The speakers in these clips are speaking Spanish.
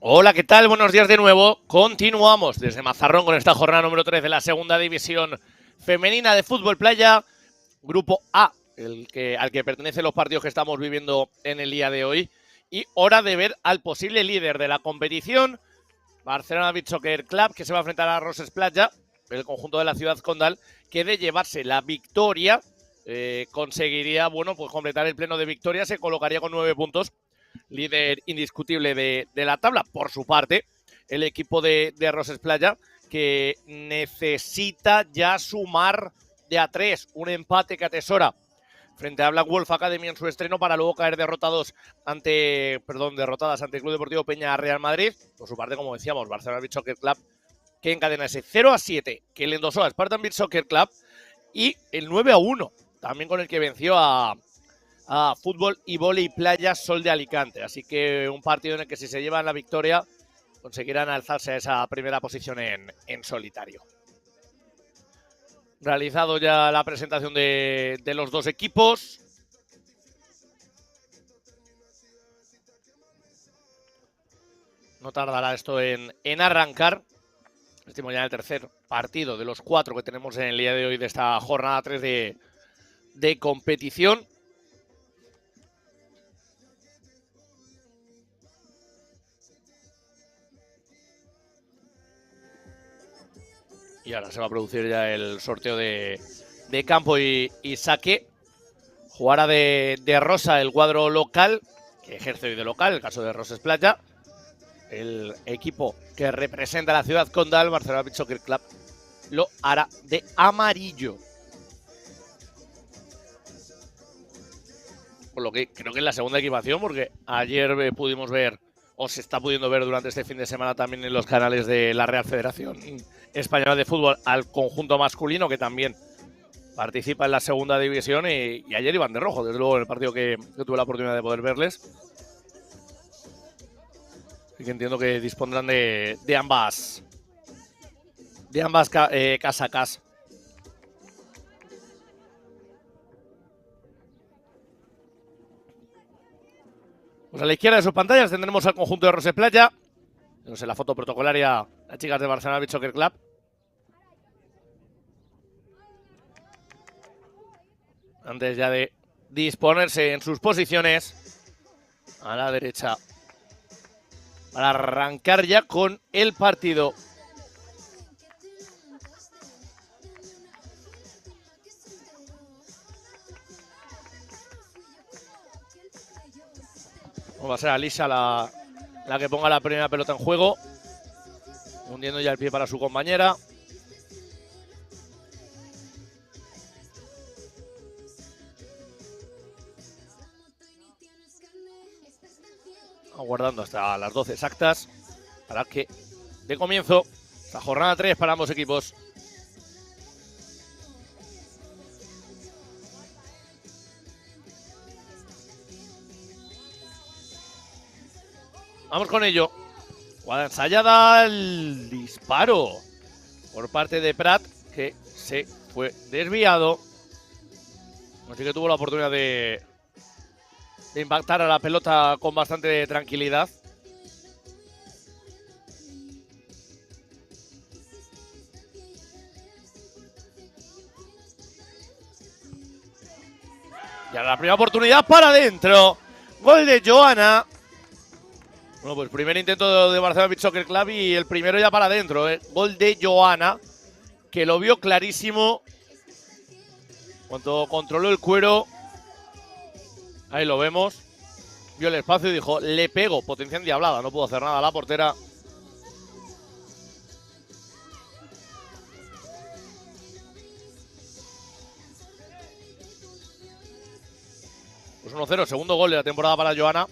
Hola, ¿qué tal? Buenos días de nuevo. Continuamos desde Mazarrón con esta jornada número 3 de la segunda división femenina de fútbol playa. Grupo A, al que pertenecen los partidos que estamos viviendo en el día de hoy. Y hora de ver al posible líder de la competición, Barcelona Beach Soccer Club, que se va a enfrentar a Roses Playa, el conjunto de la ciudad condal, que de llevarse la victoria conseguiría, pues completar el pleno de victoria, se colocaría con 9 puntos, líder indiscutible de la tabla. Por su parte, el equipo de Roses Playa, que necesita ya sumar de a 3, un empate que atesora frente a Black Wolf Academy en su estreno para luego caer derrotadas ante el Club Deportivo Peña Real Madrid. Por su parte, como decíamos, Barcelona Beach Soccer Club, que encadena ese 0-7 que le endosó a Spartan Beach Soccer Club, y el 9-1 también con el que venció a Fútbol y Vóley Playa Sol de Alicante. Así que un partido en el que, si se llevan la victoria, conseguirán alzarse a esa primera posición en solitario. Realizado ya la presentación de los dos equipos. No tardará esto en arrancar. Estamos ya en el tercer partido de los 4 que tenemos en el día de hoy de esta jornada 3 de competición. Y ahora se va a producir ya el sorteo de campo y saque. Jugará de rosa el cuadro local, que ejerce hoy de local, el caso de Roses Playa. El equipo que representa a la ciudad condal, Barcelona Beach Soccer Club, lo hará de amarillo. Por lo que creo que es la segunda equipación, porque ayer pudimos ver, o se está pudiendo ver durante este fin de semana también en los canales de la Real Federación Española de Fútbol, al conjunto masculino, que también participa en la segunda división, y ayer iban de rojo, desde luego, en el partido que tuve la oportunidad de poder verles. Así que entiendo que dispondrán de ambas casacas. Pues a la izquierda de sus pantallas tendremos al conjunto de Roses Playa. No sé, la foto protocolaria, las chicas de Barcelona Beach Soccer Club. Antes ya de disponerse en sus posiciones a la derecha para arrancar ya con el partido. Va a ser Alisa la que ponga la primera pelota en juego, hundiendo ya el pie para su compañera. Aguardando hasta las 12 exactas para que dé comienzo la jornada 3 para ambos equipos. Vamos con ello. Jugada ensayada, el disparo por parte de Prat, que se fue desviado. Así que tuvo la oportunidad de impactar a la pelota con bastante tranquilidad. Y ahora la primera oportunidad para adentro. Gol de Joana. Bueno, pues primer intento de Barcelona Beach Soccer Club y el primero ya para adentro. Gol de Joana, que lo vio clarísimo. Cuando controló el cuero, ahí lo vemos, vio el espacio y dijo, le pego, potencia endiablada, no pudo hacer nada la portera. Pues 1-0, segundo gol de la temporada para Joana.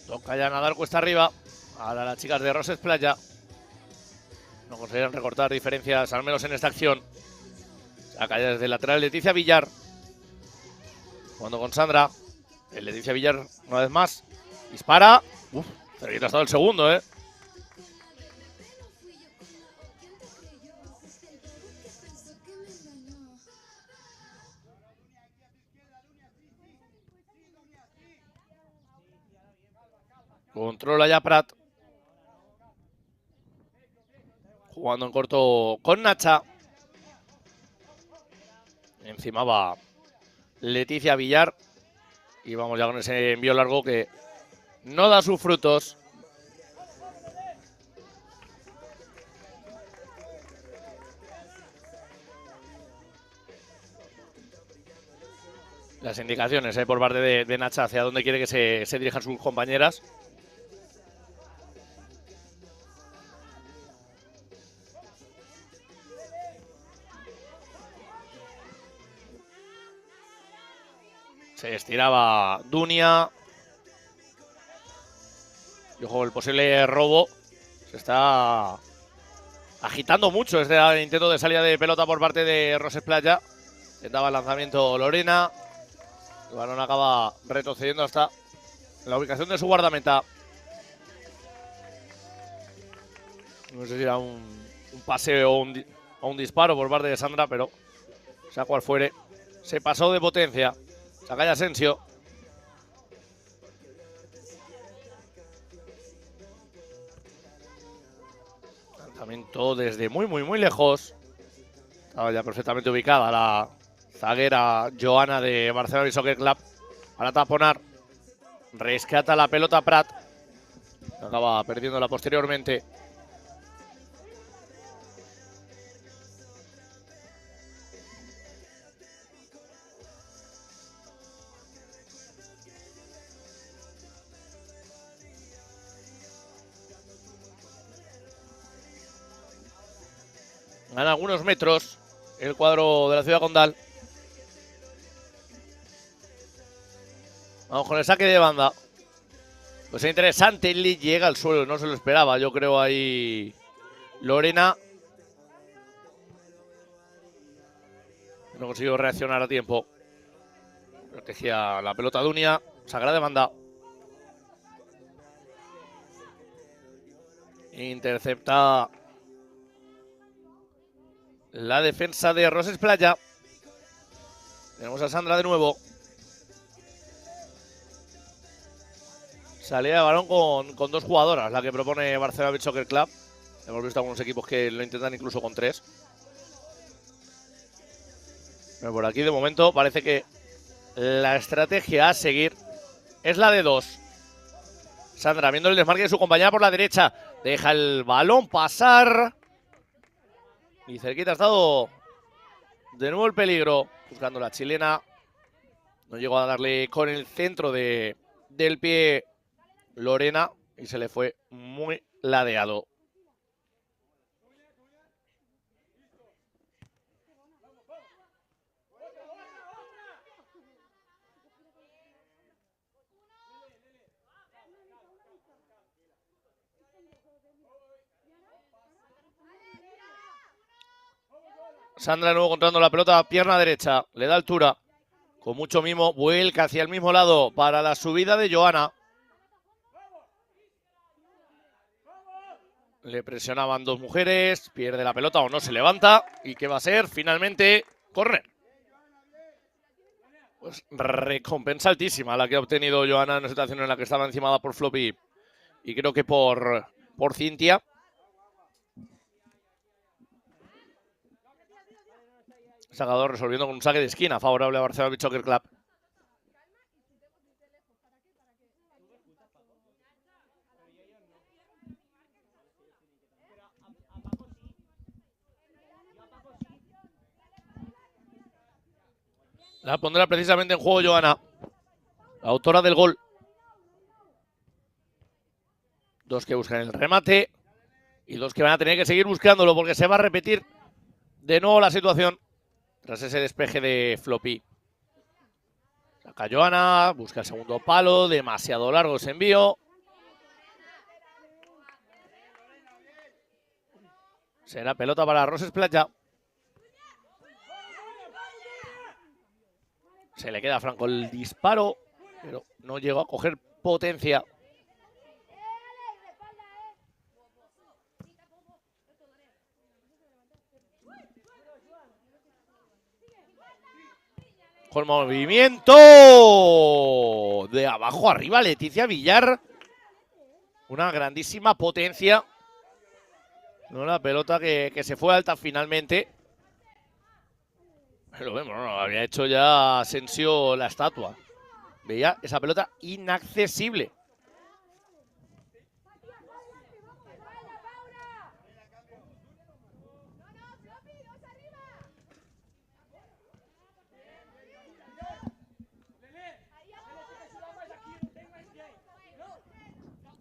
Toca ya nadar cuesta arriba. Ahora las chicas de Roses Playa no conseguirán recortar diferencias, al menos en esta acción. Acá ya desde el lateral Leticia Villar. Jugando con Sandra. Leticia Villar una vez más. Dispara. Uf, cerquita ha estado el segundo, Controla ya Prat. Jugando en corto con Nacha. Encima va Leticia Villar. Y vamos ya con ese envío largo que no da sus frutos. Las indicaciones por parte de Nacha hacia dónde quiere que se dirijan sus compañeras. Se estiraba Dunia. Y ojo, el posible robo. Se está agitando mucho este intento de salida de pelota por parte de Roses Playa. Intentaba el lanzamiento Lorena. El balón acaba retrocediendo hasta la ubicación de su guardameta. No sé si era un pase o un disparo por parte de Sandra, pero sea cual fuere, se pasó de potencia. Saca ya Asensio. Lanzamiento desde muy lejos. Estaba ya perfectamente ubicada la zaguera Joana de Barcelona Soccer Club para taponar. Rescata la pelota Prat. Acaba perdiéndola posteriormente. Gana algunos metros el cuadro de la Ciudad Condal. Vamos con el saque de banda. Pues es interesante, le llega al suelo, no se lo esperaba, yo creo ahí Lorena. No consiguió reaccionar a tiempo. Protegía la pelota Dunia, sacará de banda. Intercepta la defensa de Roses Playa. Tenemos a Sandra de nuevo. Salida de balón con dos jugadoras, la que propone Barcelona Beach Soccer Club. Hemos visto algunos equipos que lo intentan incluso con 3. Pero por aquí de momento parece que la estrategia a seguir es la de 2. Sandra viendo el desmarque de su compañera por la derecha. Deja el balón pasar. Y cerquita ha estado de nuevo el peligro. Buscando la chilena. No llegó a darle con el centro del pie Lorena. Y se le fue muy ladeado. Sandra de nuevo controlando la pelota, pierna derecha, le da altura, con mucho mimo, vuelca hacia el mismo lado para la subida de Joana. Le presionaban dos mujeres, pierde la pelota o no se levanta. ¿Y qué va a ser? Finalmente, córner. Pues recompensa altísima la que ha obtenido Joana en una situación en la que estaba encimada por Floppy y creo que por Cintia. Sacador resolviendo con un saque de esquina favorable a Barcelona Beach Soccer Club. La pondrá precisamente en juego Joana, la autora del gol. Dos que buscan el remate y dos que van a tener que seguir buscándolo porque se va a repetir de nuevo la situación tras ese despeje de Floppy. Saca Joana, busca el segundo palo, demasiado largo ese envío. Será pelota para Roses Playa. Se le queda a Franco el disparo, pero no llegó a coger potencia. Con movimiento de abajo arriba, Leticia Villar. Una grandísima potencia. No, la pelota que se fue alta finalmente. Lo vemos, ¿no? Había hecho ya Asensio la estatua. Veía esa pelota inaccesible.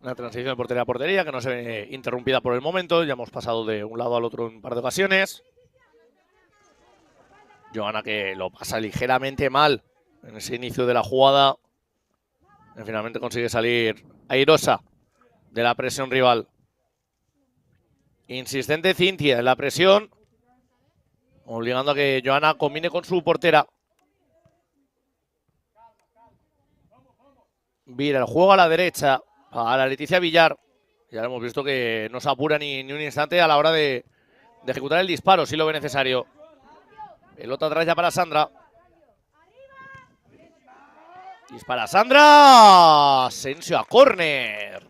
Una transición de portería a portería que no se ve interrumpida por el momento. Ya hemos pasado de un lado al otro en un par de ocasiones. Johanna que lo pasa ligeramente mal en ese inicio de la jugada. Y finalmente consigue salir airosa de la presión rival. Insistente Cintia en la presión, obligando a que Johanna combine con su portera. Vira el juego a la derecha para Leticia Villar. Ya hemos visto que no se apura ni un instante a la hora de ejecutar el disparo, si lo ve necesario. Pelota atrás ya para Sandra. Dispara Sandra. Asensio a córner.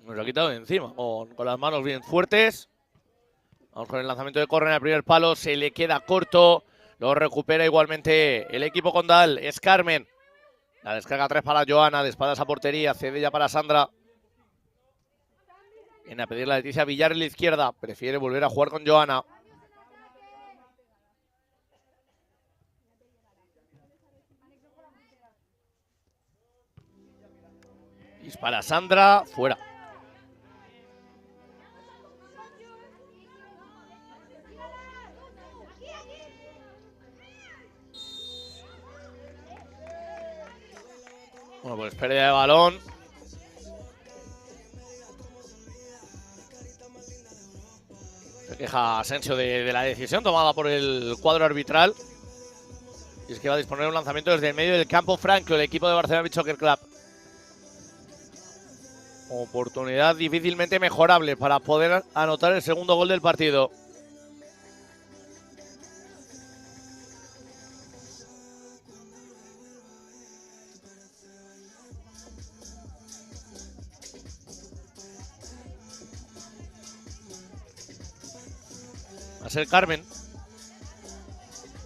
Nos lo ha quitado de encima, con las manos bien fuertes. Vamos con el lanzamiento de córner al primer palo. Se le queda corto. Lo recupera igualmente el equipo condal. Es Carmen. La descarga 3 para Johanna. De espaldas a portería. Cede ya para Sandra. Viene a pedir la Leticia Villar en la izquierda. Prefiere volver a jugar con Johanna. Dispara Sandra. Fuera. Bueno, pues pérdida de balón. Se queja Asensio de la decisión tomada por el cuadro arbitral. Y es que va a disponer un lanzamiento desde el medio del campo Franco, el equipo de Barcelona Beach Soccer Club. Oportunidad difícilmente mejorable para poder anotar el segundo gol del partido. Va a ser Carmen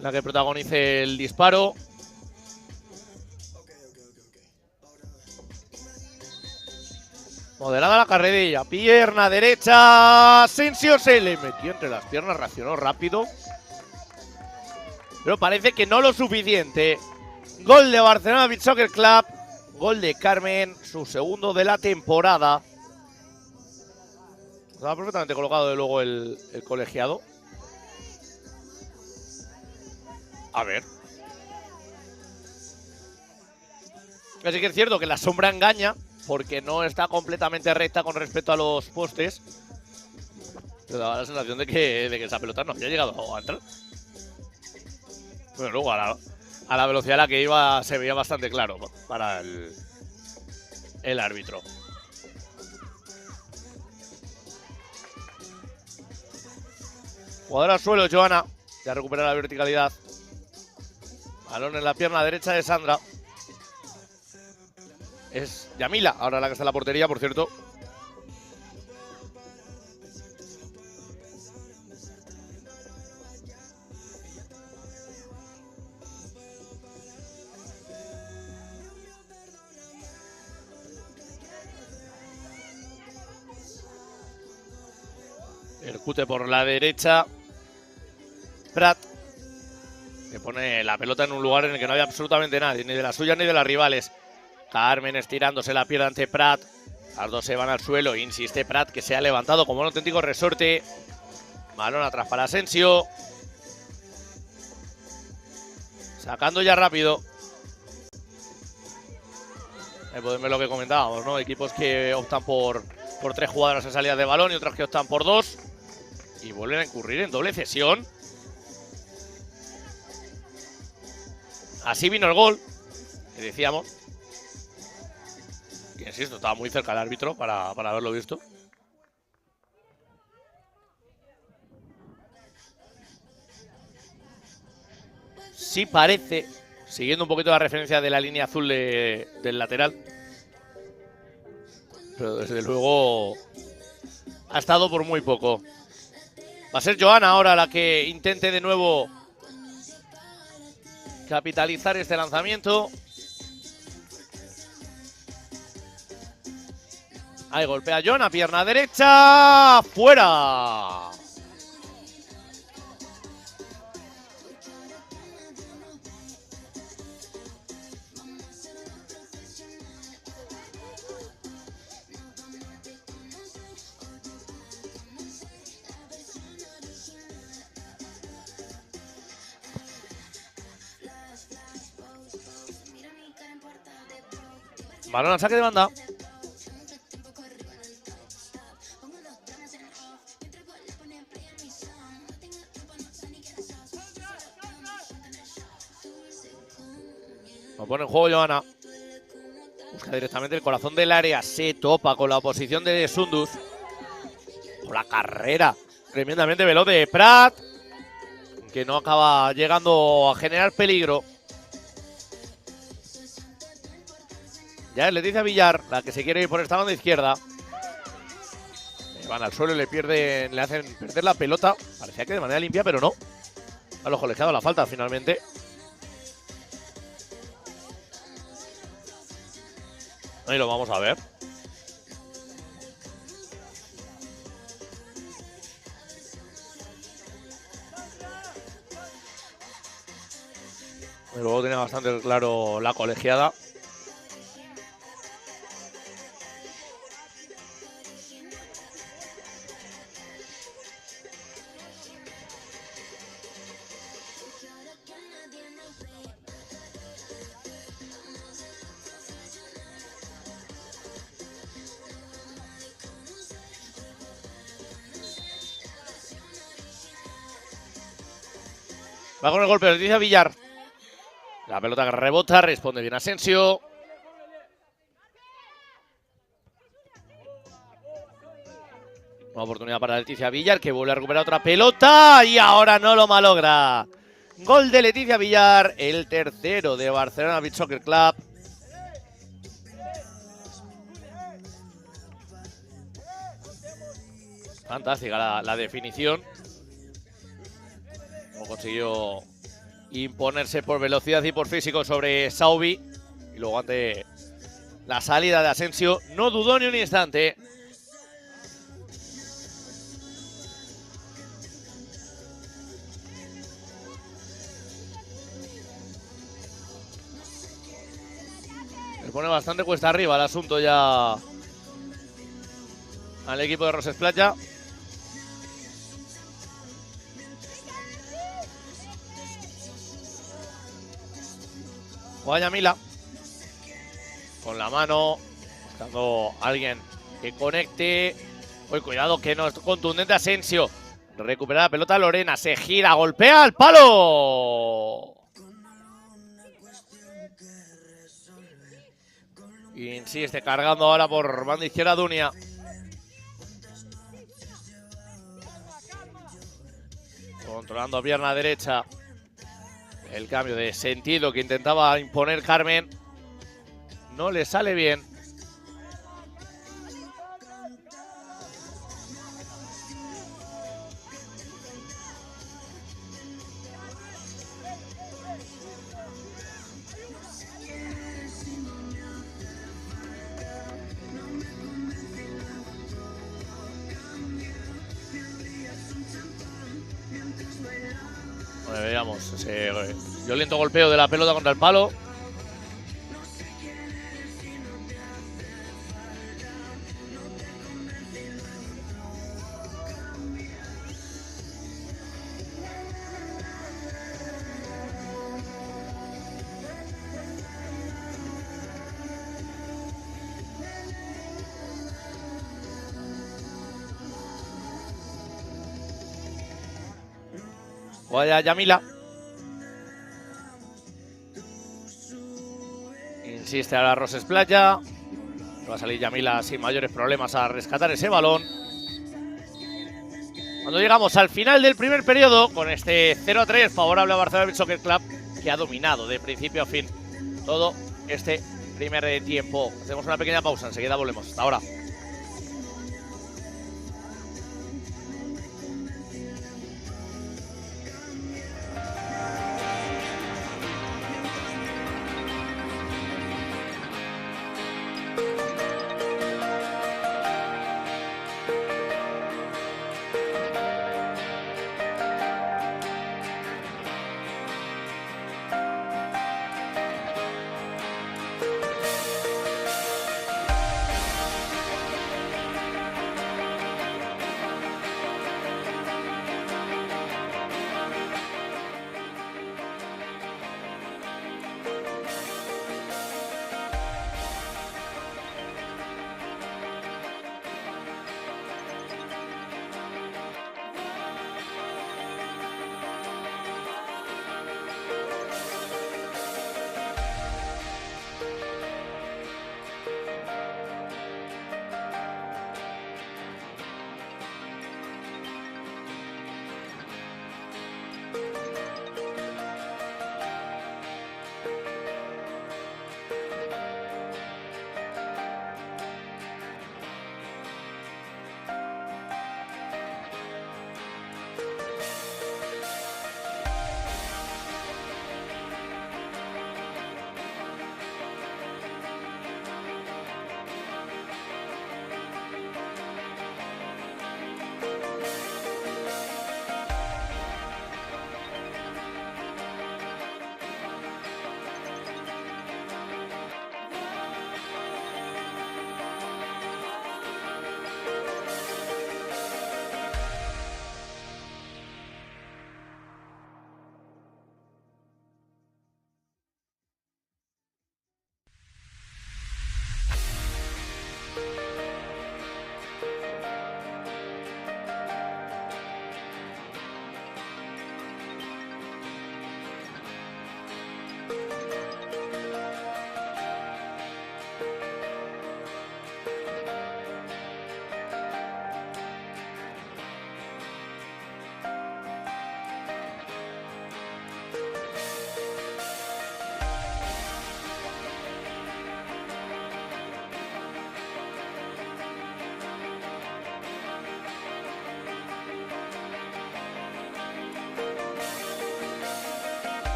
la que protagonice el disparo. Modelada la carrerilla. Pierna derecha. Asensio se le metió entre las piernas. Reaccionó rápido. Pero parece que no lo suficiente. Gol de Barcelona Beach Soccer Club. Gol de Carmen. Su segundo de la temporada. Estaba perfectamente colocado de luego el colegiado. A ver. Así que es cierto que la sombra engaña, porque no está completamente recta con respecto a los postes. Pero daba la sensación de que esa pelota no había llegado a entrar. Pero luego a la velocidad a la que iba se veía bastante claro para el árbitro. Jugador al suelo, Johanna. Ya recupera la verticalidad. Balón en la pierna derecha de Sandra. Es Yamila, ahora la que está en la portería, por cierto. Percute por la derecha. Prat, que pone la pelota en un lugar en el que no había absolutamente nadie, ni de las suyas ni de las rivales. Carmen estirándose la pierna ante Prat. Las dos se van al suelo. Insiste Prat, que se ha levantado como un auténtico resorte. Balón atrás para Asensio. Sacando ya rápido. Ahí podemos ver lo que comentábamos, ¿no? Equipos que optan por 3 jugadoras en salida de balón y otros que optan por 2. Y vuelven a incurrir en doble cesión. Así vino el gol, que decíamos. Que insisto, estaba muy cerca el árbitro para haberlo visto. sí parece, siguiendo un poquito la referencia de la línea azul del lateral, pero desde luego ha estado por muy poco. Va a ser Johanna ahora la que intente de nuevo capitalizar este lanzamiento. Ahí golpea Johanna, pierna derecha, fuera. Balón al saque de banda. Lo pone en juego Johanna. Busca directamente el corazón del área. Se topa con la oposición de Sundus. Con la carrera tremendamente veloz de Prat, que no acaba llegando a generar peligro. Ya es Leticia Villar la que se quiere ir por esta banda izquierda. Van al suelo y le hacen perder la pelota. Parecía que de manera limpia, pero no. A los colegiados la falta finalmente. Ahí lo vamos a ver. Y luego tiene bastante claro la colegiada. Va con el golpe de Leticia Villar. La pelota que rebota, responde bien Asensio. Una oportunidad para Leticia Villar, que vuelve a recuperar otra pelota y ahora no lo malogra. Gol de Leticia Villar, el tercero de Barcelona Beach Soccer Club. Fantástica la definición. No consiguió imponerse por velocidad y por físico sobre Saubi. Y luego ante la salida de Asensio no dudó ni un instante. Le pone bastante cuesta arriba el asunto ya al equipo de Roses Playa. Juega Yamila con la mano, buscando a alguien que conecte. Uy, cuidado que no es contundente Asensio. Recupera la pelota Lorena, se gira, golpea al palo. Insiste, cargando ahora por banda izquierda Dunia. Controlando pierna derecha. El cambio de sentido que intentaba imponer Carmen no le sale bien. Veamos ese violento golpeo de la pelota contra el palo. Vaya Yamila. Insiste ahora Roses Playa. Va a salir Yamila sin mayores problemas a rescatar ese balón. Cuando llegamos al final del primer periodo, con este 0-3 favorable a Barcelona Beach Soccer Club, que ha dominado de principio a fin todo este primer tiempo. Hacemos una pequeña pausa, enseguida volvemos. Hasta ahora.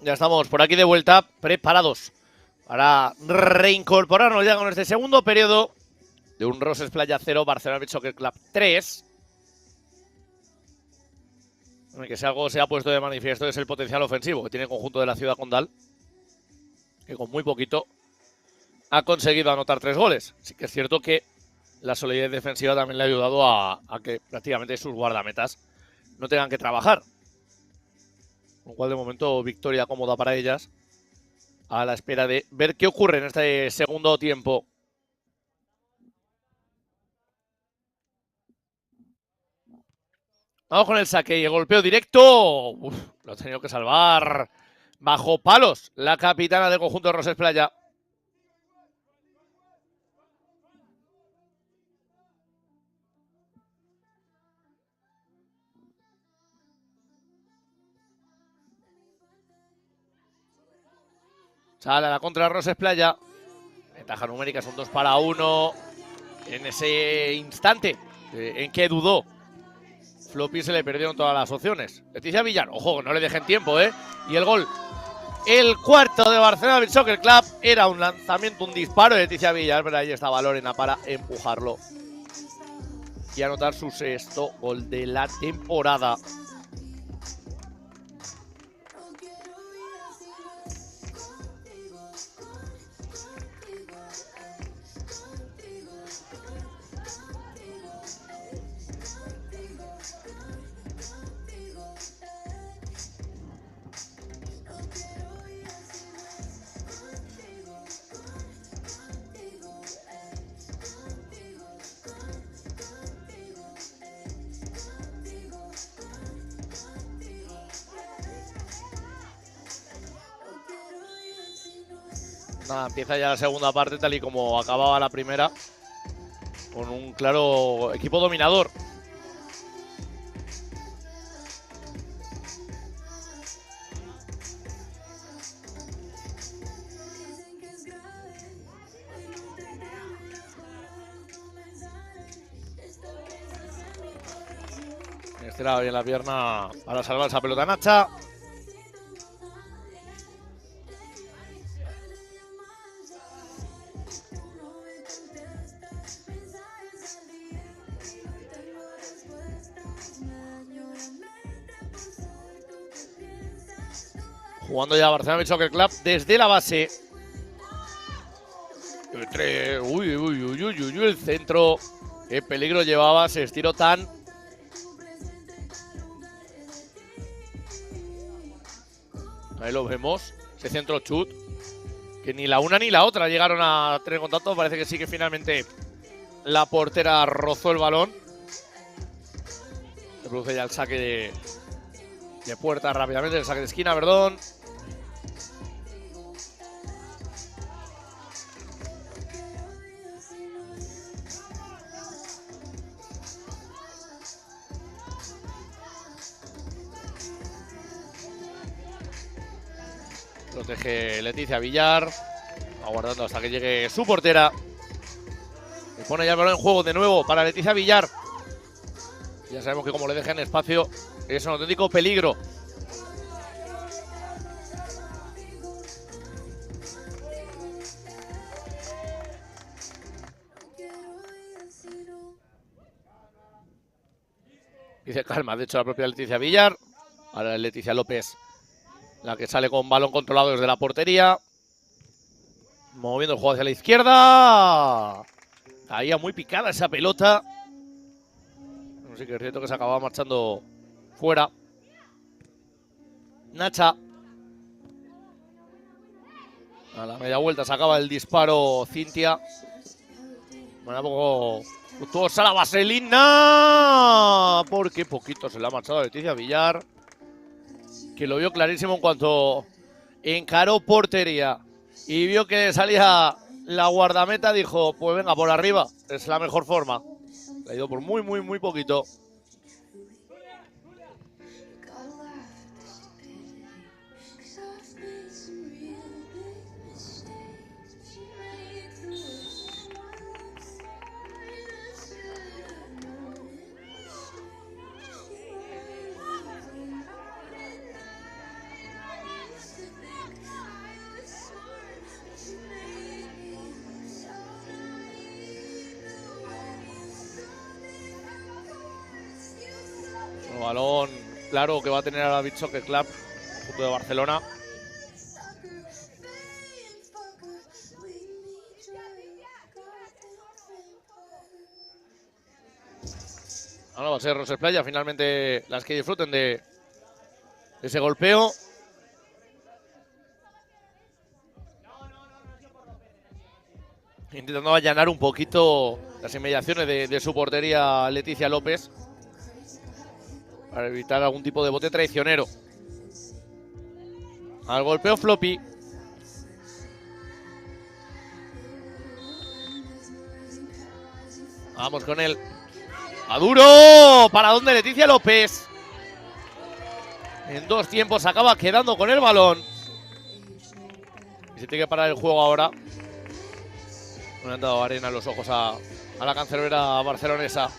Ya estamos por aquí de vuelta, preparados para reincorporarnos ya con este segundo periodo de un Roses Playa 0, Barcelona Beach Soccer Club 3. Que si algo se ha puesto de manifiesto es el potencial ofensivo que tiene el conjunto de la Ciudad Condal, que con muy poquito ha conseguido anotar 3 goles. Sí que es cierto que la solidez defensiva también le ha ayudado a que prácticamente sus guardametas no tengan que trabajar. Con lo cual, de momento, victoria cómoda para ellas, a la espera de ver qué ocurre en este segundo tiempo. Vamos con el saque y el golpeo directo. Uf, lo ha tenido que salvar bajo palos la capitana del conjunto de Roses Playa. Sale a la contra Roses Playa. Ventaja numérica, son 2-1. En ese instante en que dudó Floppy, se le perdieron todas las opciones. Leticia Villar, ojo, no le dejen tiempo, ¿eh? Y el gol, el cuarto de Barcelona Beach Soccer Club, era un lanzamiento, un disparo de Leticia Villar, pero ahí estaba Lorena para empujarlo y anotar su sexto gol de la temporada. Nada, empieza ya la segunda parte tal y como acababa la primera, con un claro equipo dominador. Estiraba bien la pierna para salvar esa pelota Nacha. Jugando ya Barcelona Beach Soccer Club desde la base. Uy, uy, uy, uy, uy, el centro. Qué peligro llevaba, se estiró tan. Ahí lo vemos. Ese centro chut. Que ni la una ni la otra llegaron a tener contacto. Parece que sí que finalmente la portera rozó el balón. Se produce ya el saque de puerta rápidamente. El saque de esquina, perdón. Protege Leticia Villar, aguardando hasta que llegue su portera. Y pone ya el balón en juego de nuevo para Leticia Villar. Ya sabemos que como le dejen espacio es un auténtico peligro. Dice calma, de hecho la propia Leticia Villar. Ahora es Leticia López la que sale con balón controlado desde la portería. Moviendo el juego hacia la izquierda. Caía muy picada esa pelota. Sí que es cierto que se acababa marchando fuera. Nacha. A la media vuelta sacaba el disparo Cintia. Bueno, poco fructuosa la vaselina. Porque poquito se le ha marchado a Leticia Villar. Que lo vio clarísimo en cuanto encaró portería y vio que salía la guardameta, dijo, pues venga, por arriba, es la mejor forma. Le ha ido por muy, muy, muy poquito. El balón, claro, que va a tener a la Beach Soccer Club, punto de Barcelona. Ahora va a ser Roses Playa, finalmente las que disfruten de ese golpeo. Intentando allanar un poquito las inmediaciones de su portería Leticia López, para evitar algún tipo de bote traicionero. Al golpeo floppy. Vamos con él. ¡Maduro! ¿Para dónde Leticia López? En dos tiempos acaba quedando con el balón. Y se tiene que parar el juego ahora. No le han dado arena en los ojos a la cancerbera barcelonesa.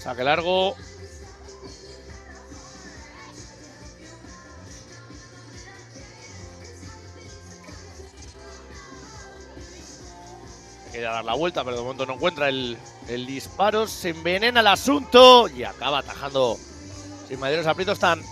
Saque largo. Quería dar la vuelta, pero de momento no encuentra el El disparo se envenena el asunto y acaba atajando sin mayores aprietos tan.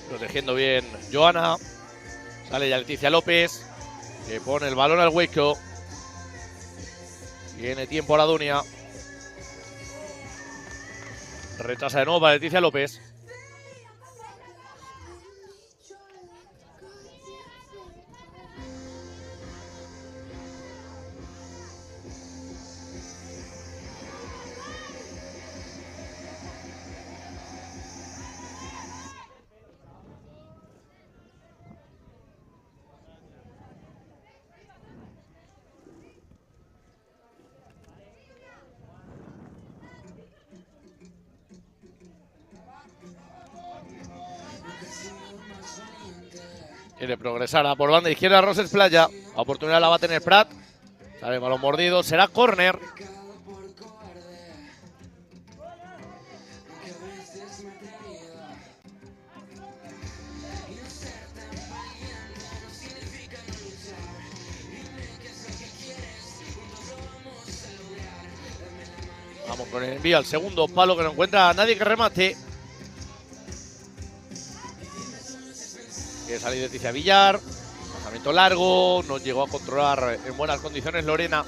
Protegiendo bien Joana. Sale ya Leticia López, que pone el balón al hueco. Tiene tiempo la Dunia. Retrasa de nuevo para Leticia López. Quiere progresar a por banda izquierda Roses Playa. La oportunidad la va a tener Prat. Sale balón mordido. Será córner. Vamos con el envío al segundo palo, que no encuentra a nadie que remate. Quiere salir Leticia Villar. Lanzamiento largo. No llegó a controlar en buenas condiciones Lorena.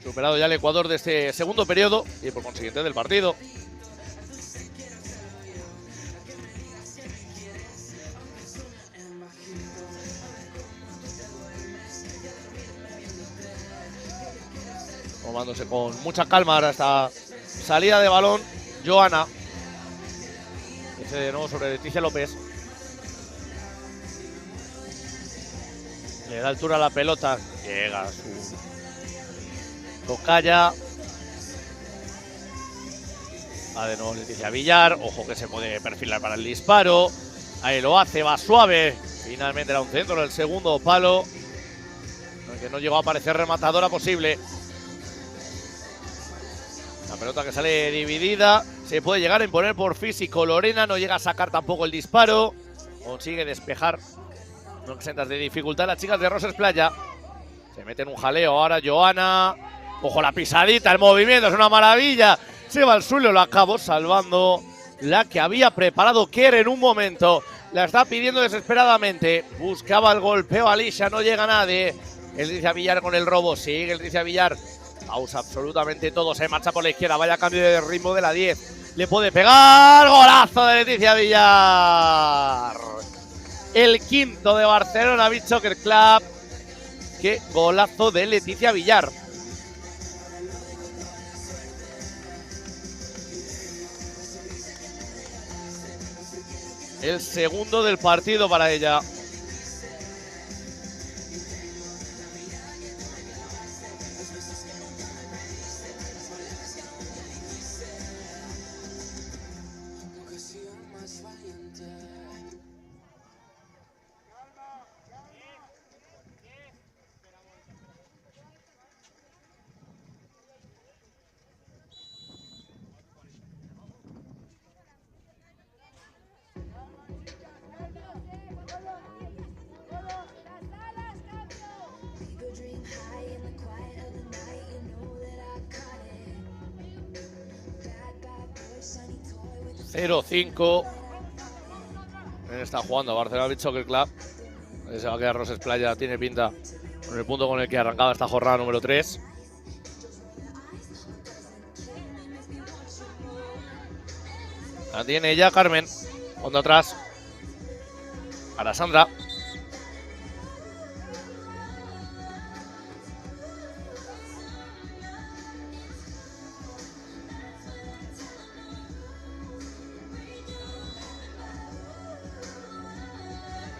Superado ya el Ecuador de este segundo periodo y por consiguiente del partido. Tomándose con mucha calma ahora esta salida de balón. Joana. Dice de nuevo sobre Leticia López. Le da altura a la pelota. Llega su tocaya. Va de nuevo Leticia Villar. Ojo que se puede perfilar para el disparo. Ahí lo hace, va suave. Finalmente era un centro en el segundo palo. Que no llegó a parecer rematadora posible. La pelota que sale dividida. Se puede llegar a imponer por físico. Lorena no llega a sacar tampoco el disparo. Consigue despejar. No exentas de dificultad las chicas de Roses Playa. Se mete en un jaleo ahora Joana. Ojo la pisadita, el movimiento es una maravilla. Se va al suelo, lo acabó salvando la que había preparado Kerr en un momento. La está pidiendo desesperadamente. Buscaba el golpeo a Alicia, no llega nadie. El Leticia Villar con el robo, sigue el Leticia Villar. Pausa absolutamente todo, se marcha por la izquierda. Vaya cambio de ritmo de la 10. Le puede pegar, golazo de Leticia Villar. El quinto de Barcelona Beach Soccer Club. Qué golazo de Leticia Villar. El segundo del partido para ella. ...0-5... está jugando Barcelona Beach Soccer Club. Ahí se va a quedar Roses Playa, tiene pinta con el punto con el que arrancaba esta jornada número 3. La tiene ya Carmen. Fondo atrás para Sandra.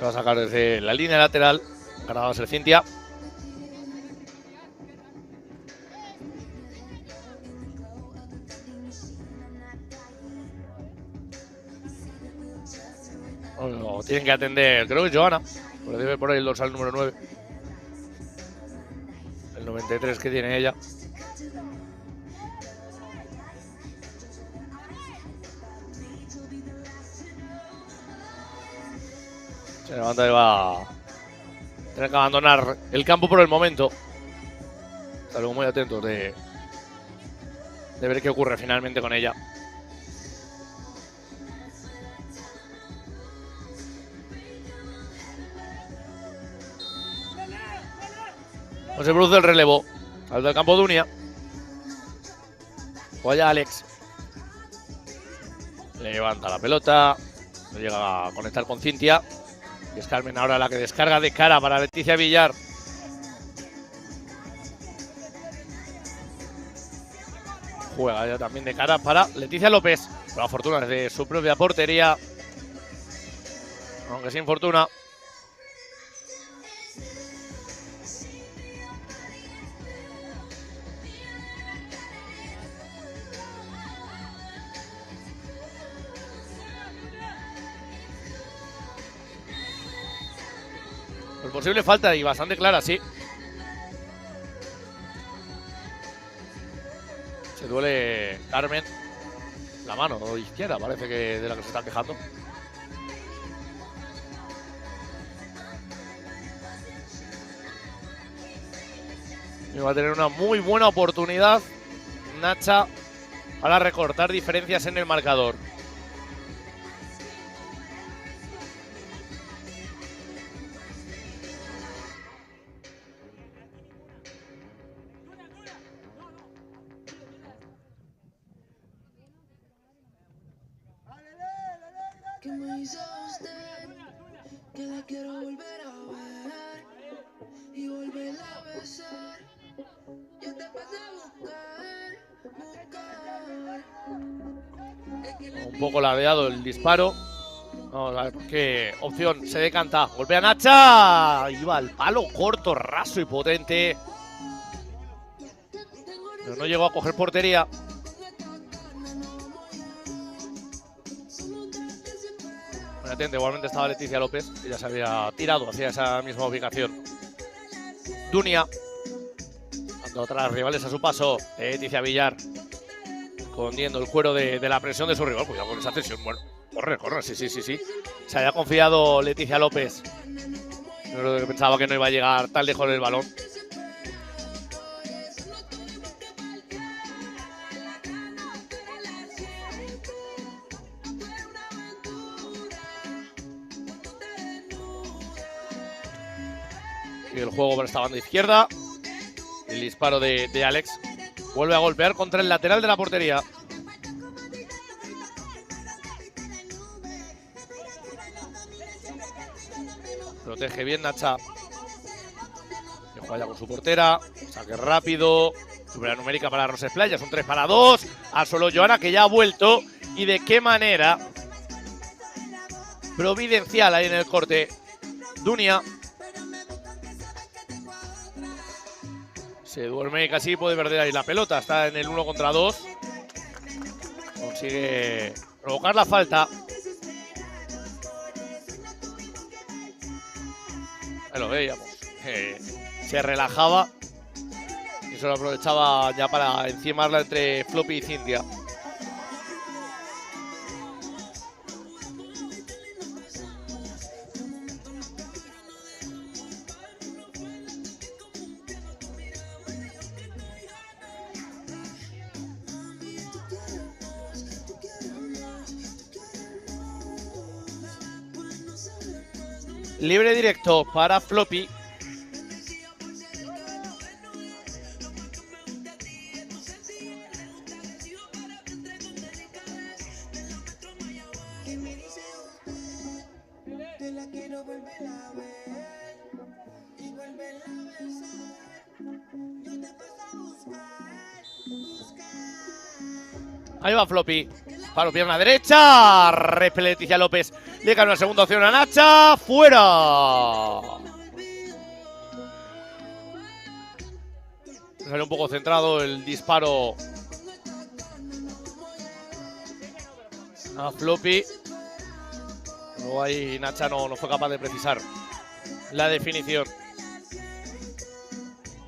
Va a sacar desde la línea lateral. Ahora va a ser Cintia. No, tienen que atender, creo que es Joana, pero debe por ahí el dorsal número 9. El 93 que tiene ella. Se levanta y va a tener que abandonar el campo por el momento. Estaremos muy atentos de ver qué ocurre finalmente con ella. No se produce el relevo. Al del campo Dunia. Juega Alex. Levanta la pelota. No llega a conectar con Cintia. Y es Carmen ahora la que descarga de cara para Leticia Villar. Juega ya también de cara para Leticia López. Por la fortuna desde su propia portería. Aunque sin fortuna. Por posible falta y bastante clara, sí. Se duele Carmen. La mano izquierda parece que de la que se está quejando. Y va a tener una muy buena oportunidad Nacha para recortar diferencias en el marcador. ¿Qué me hizo usted? Que la quiero volver a ver y volverla a besar. Yo te pasé a buscar. Un poco ladeado el disparo. Vamos a ver qué opción se decanta. Golpea Nacha. Iba al palo corto, raso y potente. Pero no llegó a coger portería. Atente, igualmente estaba Leticia López, que ya se había tirado hacia esa misma ubicación. Dunia, dando otras rivales a su paso. Leticia Villar, escondiendo el cuero de la presión de su rival. Cuidado con esa cesión. Bueno, corre, sí. Se había confiado Leticia López. Yo creo que pensaba que no iba a llegar tan lejos el balón. Y el juego por esta banda izquierda. El disparo de Alex. Vuelve a golpear contra el lateral de la portería. Protege bien Nacha. Que juega ya con su portera. Saque rápido. Supera numérica para Roses Playa. Es un 3-2. Al suelo Joana, que ya ha vuelto. Y de qué manera. Providencial ahí en el corte. Dunia. Se duerme y casi puede perder ahí la pelota. Está en el 1 contra 2. Consigue provocar la falta. Ahí lo veíamos. Se relajaba. Y se lo aprovechaba ya para encimarla entre Floppy y Cintia. Libre directo para Floppy. Ahí va Floppy. Palo pierna derecha. Repele Leticia López. Llega una segunda opción a Nacha. ¡Fuera! Sale un poco centrado el disparo a Floppy. Luego ahí Nacha no fue capaz de precisar la definición.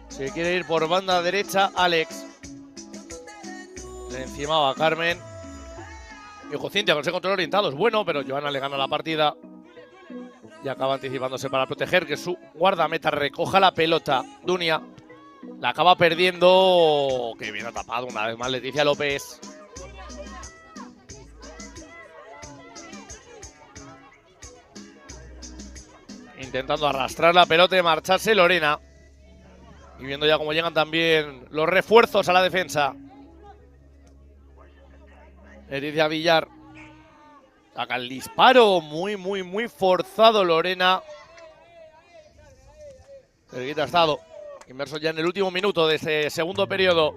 Se quiere ir por banda derecha Alex. Le encimaba a Carmen. Y ojo, Cintia con ese control orientado es bueno, pero Joana le gana la partida. Y acaba anticipándose para proteger que su guardameta recoja la pelota. Dunia la acaba perdiendo. Que bien ha tapado una vez más Leticia López. Intentando arrastrar la pelota y marcharse Lorena. Y viendo ya cómo llegan también los refuerzos a la defensa. Leticia Villar. Saca el disparo. Muy forzado Lorena. Cerquita ha estado. Inmerso ya en el último minuto de este segundo periodo.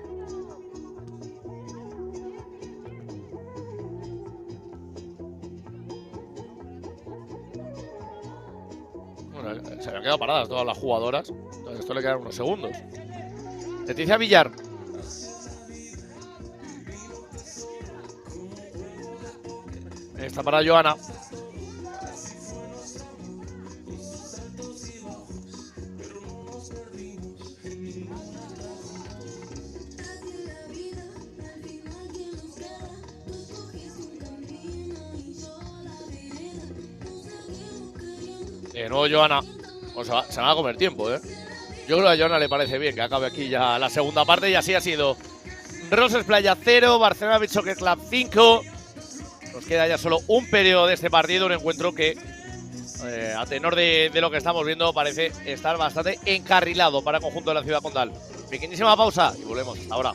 Bueno, se habían quedado paradas todas las jugadoras. Entonces esto le quedan unos segundos. Leticia Villar. Está para Joana. De nuevo Joana. O sea, se va a comer tiempo, ¿eh? Yo creo que a Joana le parece bien que acabe aquí ya la segunda parte y así ha sido. Roses Playa 0, Barcelona Beach Soccer Club 5. Nos queda ya solo un periodo de este partido, un encuentro que, a tenor de lo que estamos viendo, parece estar bastante encarrilado para el conjunto de la Ciudad Condal. Pequeñísima pausa y volvemos hasta ahora.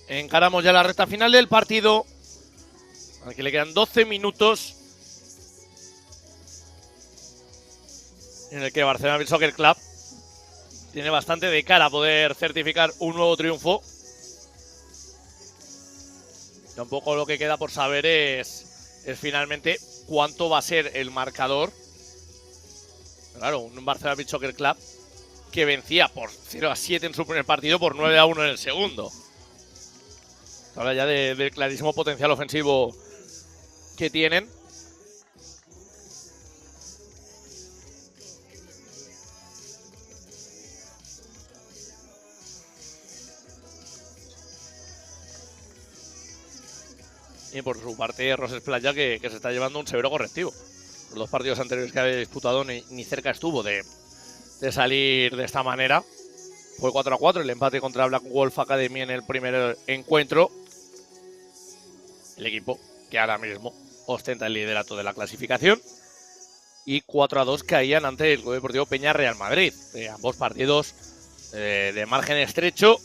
Encaramos ya la recta final del partido. Aquí le quedan 12 minutos. En el que Barcelona Beach Soccer Club tiene bastante de cara a poder certificar un nuevo triunfo. Tampoco lo que queda por saber es finalmente cuánto va a ser el marcador. Claro, un Barcelona Beach Soccer Club que vencía por 0-7 en su primer partido, por 9-1 en el segundo. Habla ya del clarísimo potencial ofensivo que tienen. Y por su parte, Roses Playa, que se está llevando un severo correctivo. Los dos partidos anteriores que había disputado ni cerca estuvo de salir de esta manera. Fue 4-4 el empate contra Black Wolf Academy en el primer encuentro. El equipo que ahora mismo ostenta el liderato de la clasificación. Y 4-2 caían ante el Club Deportivo Peña Real Madrid. Ambos partidos de margen estrecho.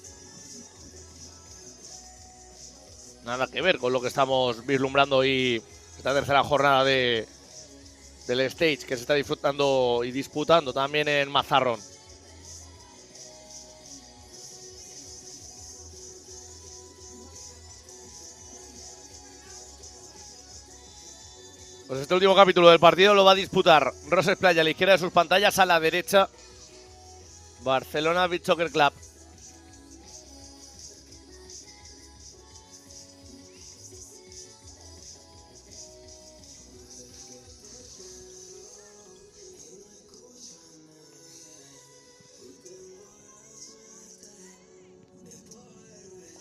Nada que ver con lo que estamos vislumbrando hoy, esta tercera jornada del Stage, que se está disfrutando y disputando también en Mazarrón. Pues este último capítulo del partido lo va a disputar Roses Playa a la izquierda de sus pantallas, a la derecha Barcelona Beach Soccer Club.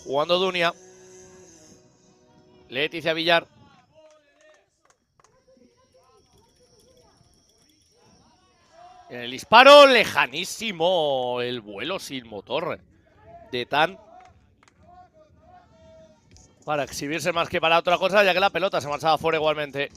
Jugando Dunia. Leticia Villar. En el disparo lejanísimo. El vuelo sin motor de Tan. Para exhibirse más que para otra cosa, ya que la pelota se marchaba fuera igualmente.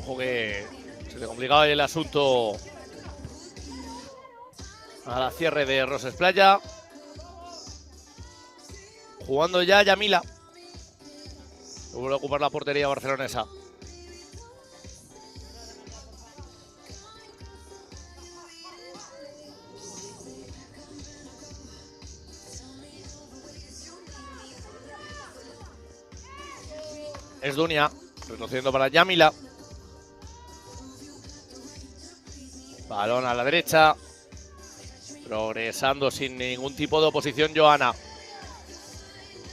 Ojo que se le complicaba el asunto a la cierre de Roses Playa. Jugando ya Yamila. Vuelve a ocupar la portería barcelonesa. Es Dunia, retrocediendo para Yamila. Balón a la derecha. Progresando sin ningún tipo de oposición Johanna.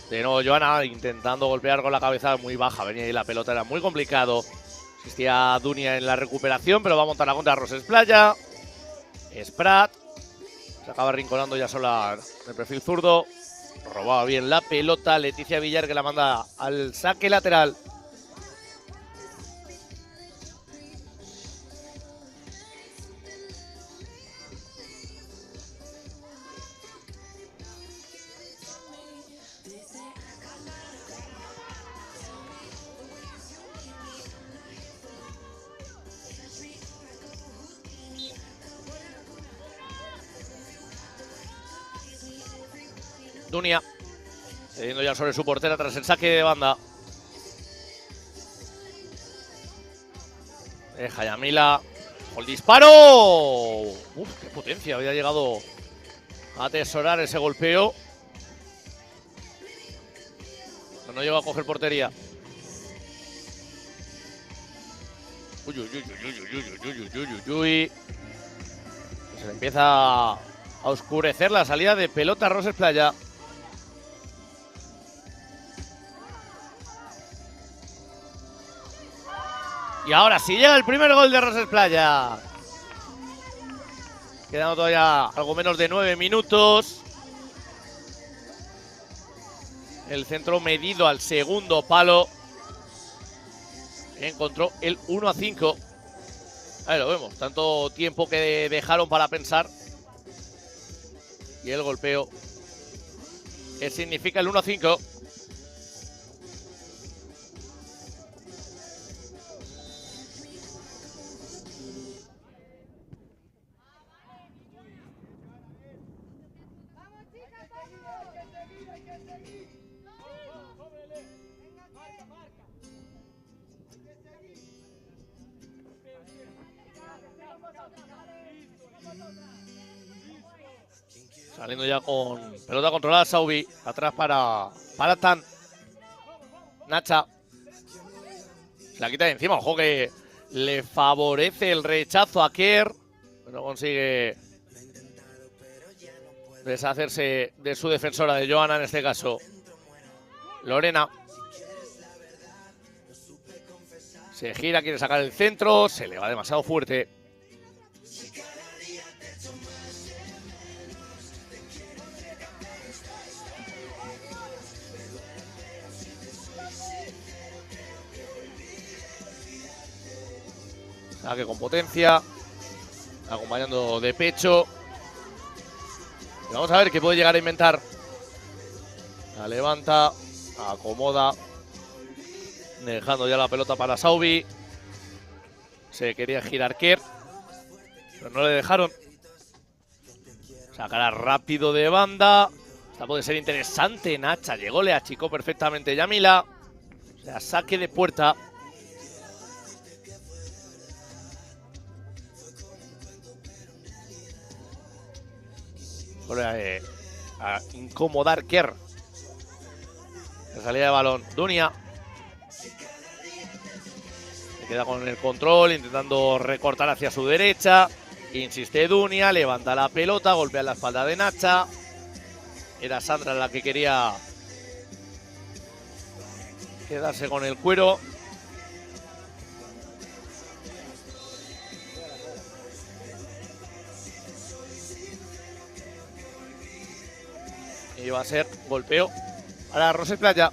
De nuevo Johanna intentando golpear con la cabeza muy baja. Venía ahí la pelota, era muy complicado. Existía Dunia en la recuperación, pero va a montar la contra Roses Playa. Sprat. Se acaba rinconando ya sola en el perfil zurdo. Robaba bien la pelota. Leticia Villar, que la manda al saque lateral. Dunia, cediendo ya sobre su portera tras el saque de banda. Deja Yamila. El disparo. Uf, qué potencia. Había llegado a atesorar ese golpeo. Pero no llegó a coger portería. Uy, uy, uy, uy, uy, uy, uy, uy, uy, uy, uy. Se le empieza a oscurecer la salida de pelota a Roses Playa. Y ahora sí llega el primer gol de Roses Playa. Quedando todavía algo menos de 9 minutos. El centro medido al segundo palo. Encontró el 1-5. Ahí lo vemos. Tanto tiempo que dejaron para pensar. Y el golpeo que significa el 1-5. Saliendo ya con pelota controlada Saubi. Atrás para Tan. Nacha. Se la quita de encima. Ojo que le favorece el rechazo a Kerr. No consigue deshacerse de su defensora, de Johanna en este caso. Lorena. Se gira, quiere sacar el centro. Se le va demasiado fuerte. Saque con potencia. Acompañando de pecho. Y vamos a ver qué puede llegar a inventar. La levanta. Acomoda. Dejando ya la pelota para Saubi. Se quería girar Kerr, pero no le dejaron. Sacará rápido de banda. Esta puede ser interesante. Nacha llegó, le achicó perfectamente Yamila. O sea, saque de puerta. Vuelve a incomodar Kerr. La salida de balón. Dunia. Se queda con el control, intentando recortar hacia su derecha. Insiste Dunia, levanta la pelota, golpea la espalda de Nacha. Era Sandra la que quería quedarse con el cuero. Y va a ser golpeo para Roses Playa.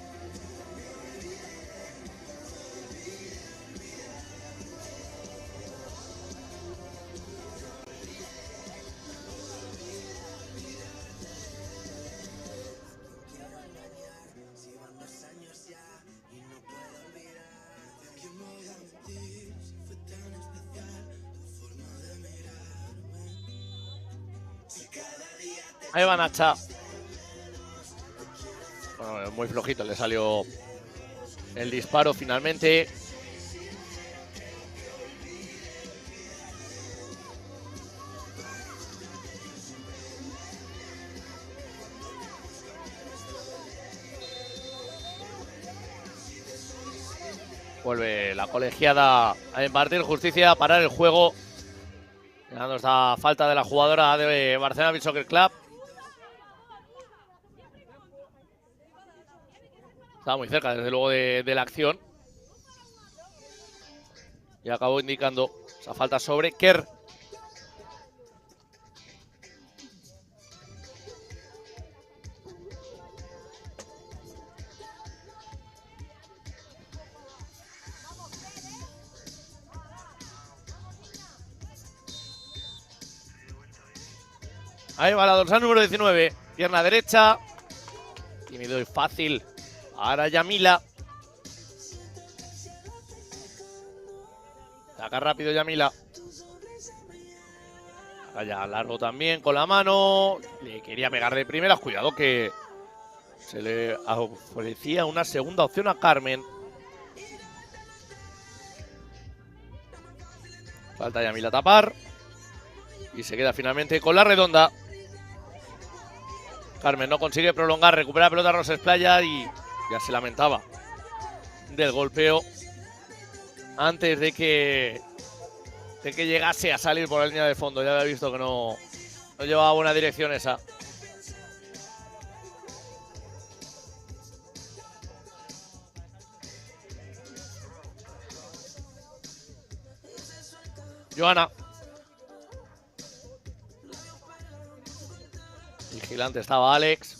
Ahí va Nacha. Bueno, muy flojito le salió el disparo finalmente. Vuelve la colegiada a impartir justicia, a parar el juego. Dando esta falta de la jugadora de Barcelona Beach Soccer Club. Estaba muy cerca, desde luego, de la acción. Y acabó indicando esa falta sobre Kerr. Ahí va la dorsal número 19. Pierna derecha. Tímido y fácil. Ahora Yamila. Saca rápido Yamila. Allá largo también con la mano. Le quería pegar de primeras. Cuidado que se le ofrecía una segunda opción a Carmen. Falta Yamila tapar. Y se queda finalmente con la redonda. Carmen no consigue prolongar. Recupera la pelota Roses Playa y ya se lamentaba del golpeo antes de que llegase a salir por la línea de fondo. Ya había visto que no llevaba buena dirección esa. Johanna. Vigilante estaba Alex.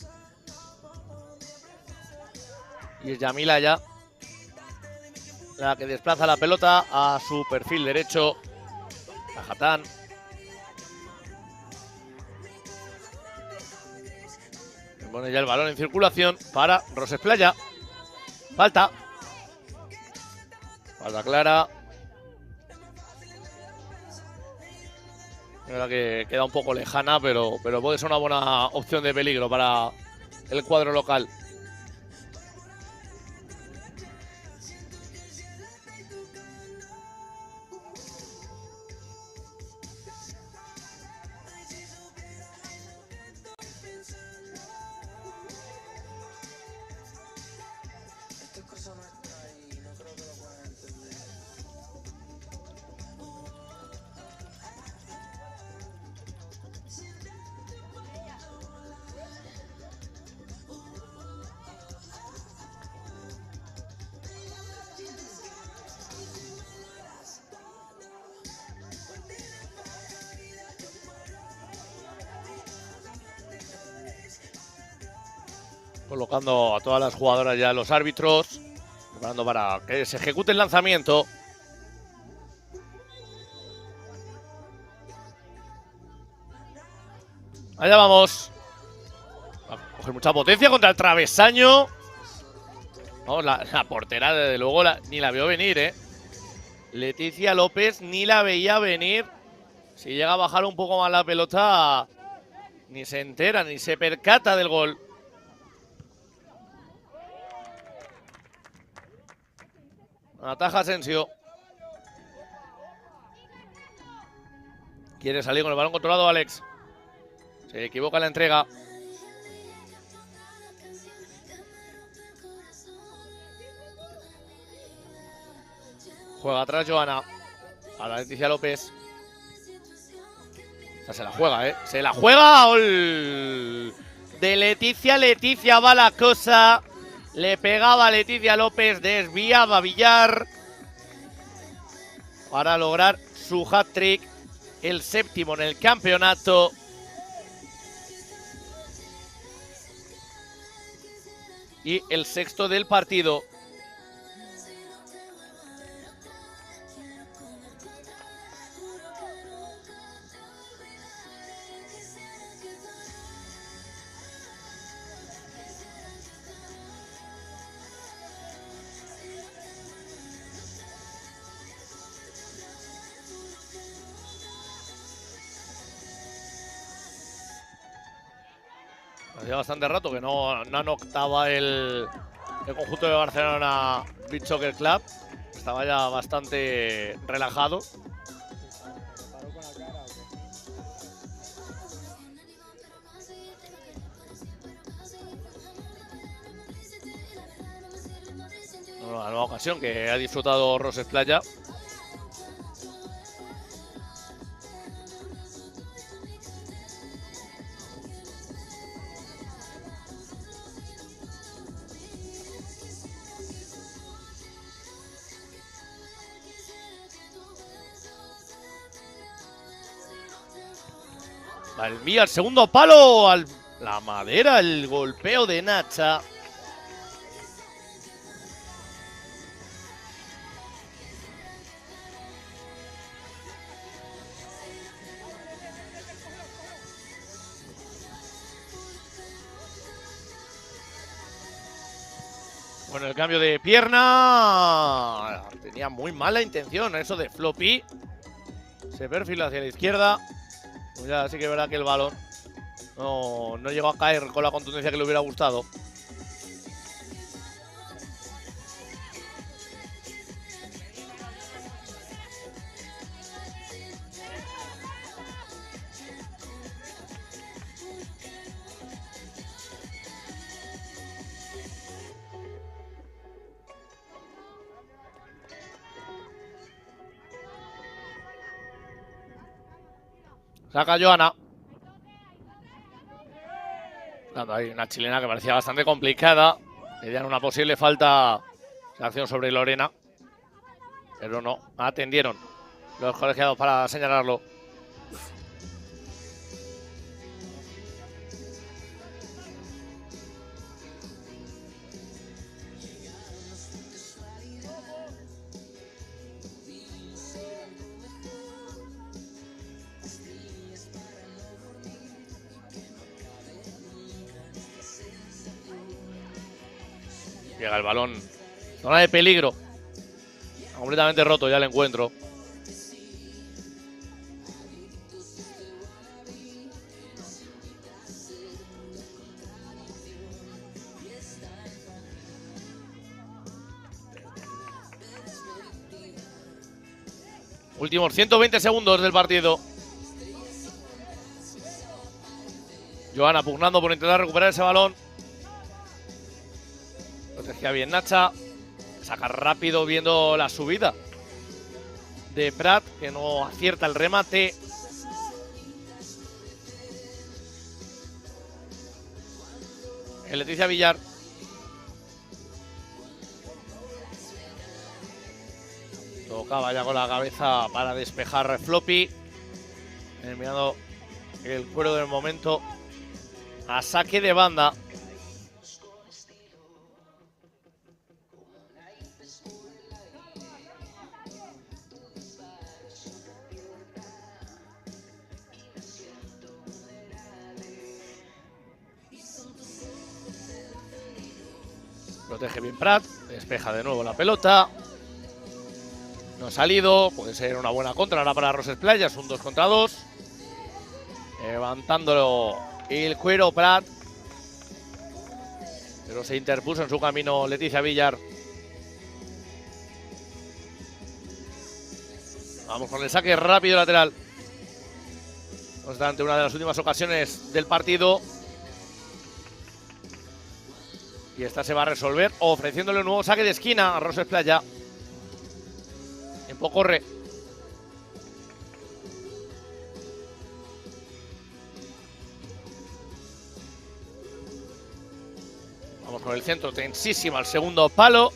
Y es Yamila ya la que desplaza la pelota a su perfil derecho. Tajatán. Pone ya el balón en circulación para Roses Playa. Falta. Falta clara. La verdad que queda un poco lejana, pero puede ser una buena opción de peligro para el cuadro local. Colocando a todas las jugadoras ya los árbitros. Preparando para que se ejecute el lanzamiento. Allá vamos. Va a coger mucha potencia contra el travesaño. Vamos, la portera, desde luego, ni la vio venir, ¿eh? Leticia López ni la veía venir. Si llega a bajar un poco más la pelota, ni se entera, ni se percata del gol. Ataja Asensio. Quiere salir con el balón controlado Alex. Se equivoca en la entrega. Juega atrás Joana. Ahora Leticia López. Esta se la juega, ¿eh? Se la juega. ¡Gol! De Leticia. Leticia va la cosa. Le pegaba a Leticia López. Desviaba Villar. Para lograr su hat-trick. El séptimo en el campeonato. Y el sexto del partido. Hacía bastante rato que no anotaba el conjunto de Barcelona Beach Soccer Club. Estaba ya bastante relajado. La nueva ocasión que ha disfrutado Roses Playa. Envía el segundo palo a la madera, el golpeo de Nacha. Bueno, el cambio de pierna tenía muy mala intención, eso de Floppy. Se perfila hacia la izquierda. Pues ya sí que es verdad que el balón no llegó a caer con la contundencia que le hubiera gustado. Saca Joana. Dando ahí una chilena que parecía bastante complicada. Le dieron una posible falta de acción sobre Lorena. Pero no, atendieron los colegiados para señalarlo. Llega el balón. Zona de peligro. Completamente roto ya el encuentro. Últimos 120 segundos del partido. Joana pugnando por intentar recuperar ese balón. Protegía bien Nacha. Saca rápido viendo la subida de Prat, que no acierta el remate. El Leticia Villar. Tocaba ya con la cabeza para despejar Floppy. Enviando el cuero del momento a saque de banda. Protege bien Prat. Despeja de nuevo la pelota. No ha salido. Puede ser una buena contra ahora para Roses Playa. Es un 2 contra 2. Levantándolo el cuero Prat. Pero se interpuso en su camino Leticia Villar. Vamos con el saque rápido lateral. No obstante, una de las últimas ocasiones del partido. Y esta se va a resolver ofreciéndole un nuevo saque de esquina a Roses Playa. Tiempo corre. Vamos con el centro, tensísima el segundo palo.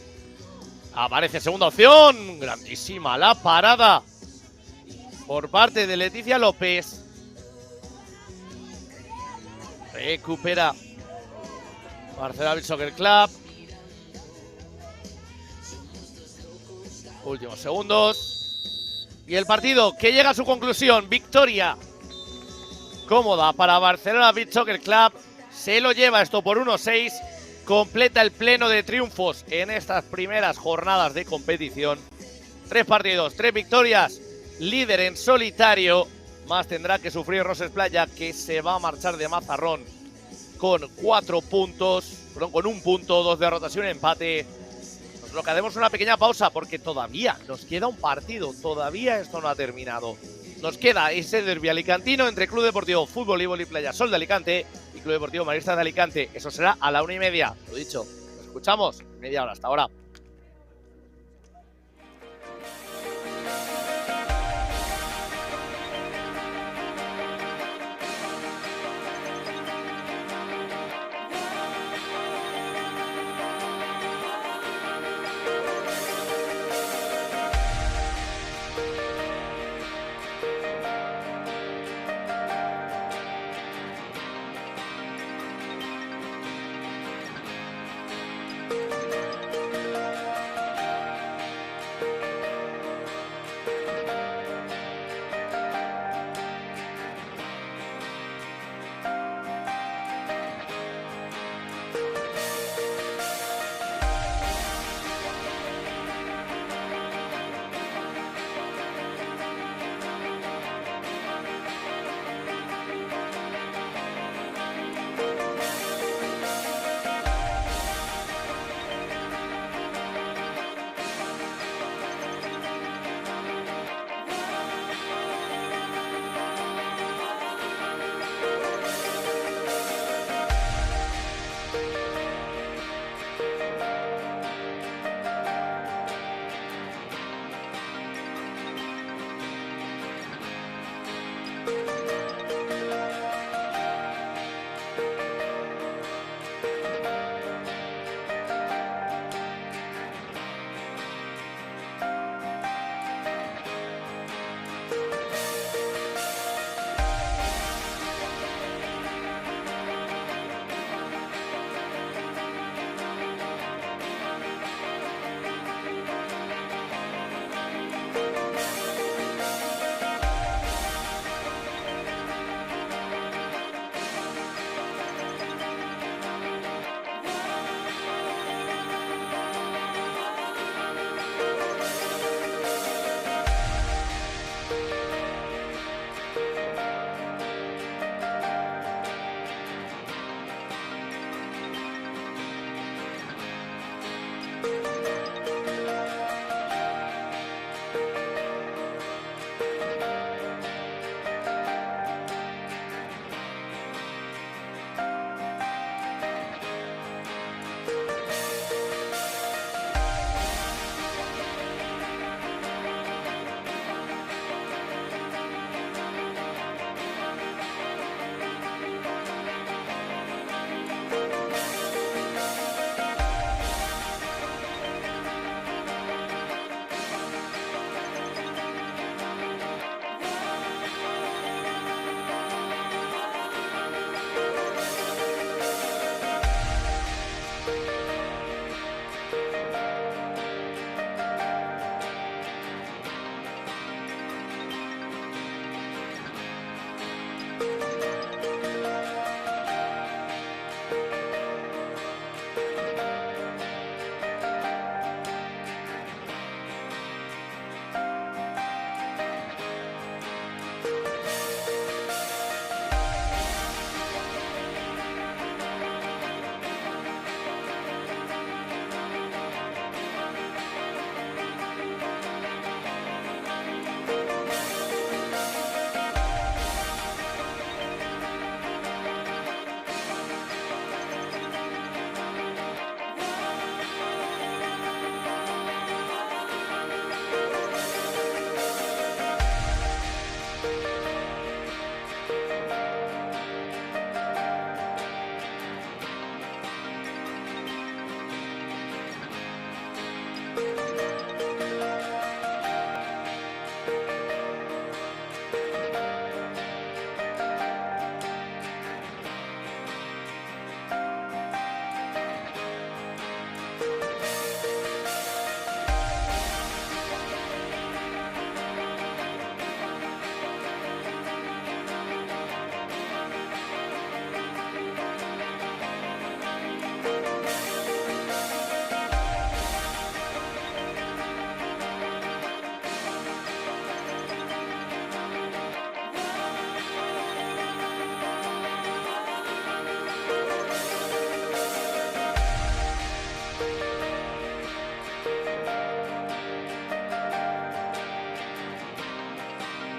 Aparece segunda opción. Grandísima la parada por parte de Leticia López. Recupera Barcelona Beach Soccer Club. Últimos segundos. Y el partido que llega a su conclusión. Victoria cómoda para Barcelona Beach Soccer Club. Se lo lleva esto por 1-6. Completa el pleno de triunfos en estas primeras jornadas de competición. 3 partidos, 3 victorias. Líder en solitario. Más tendrá que sufrir Roses Playa, que se va a marchar de Mazarrón con 4 puntos. Perdón, con 1 punto, 2 derrotas y un empate. Lo que haremos una pequeña pausa porque todavía nos queda un partido. Todavía esto no ha terminado. Nos queda ese derbi alicantino entre Club Deportivo Fútbol y Vóley Playa Sol de Alicante y Club Deportivo Maristas de Alicante. Eso será a la 1:30. Lo dicho, nos escuchamos media hora. Hasta ahora.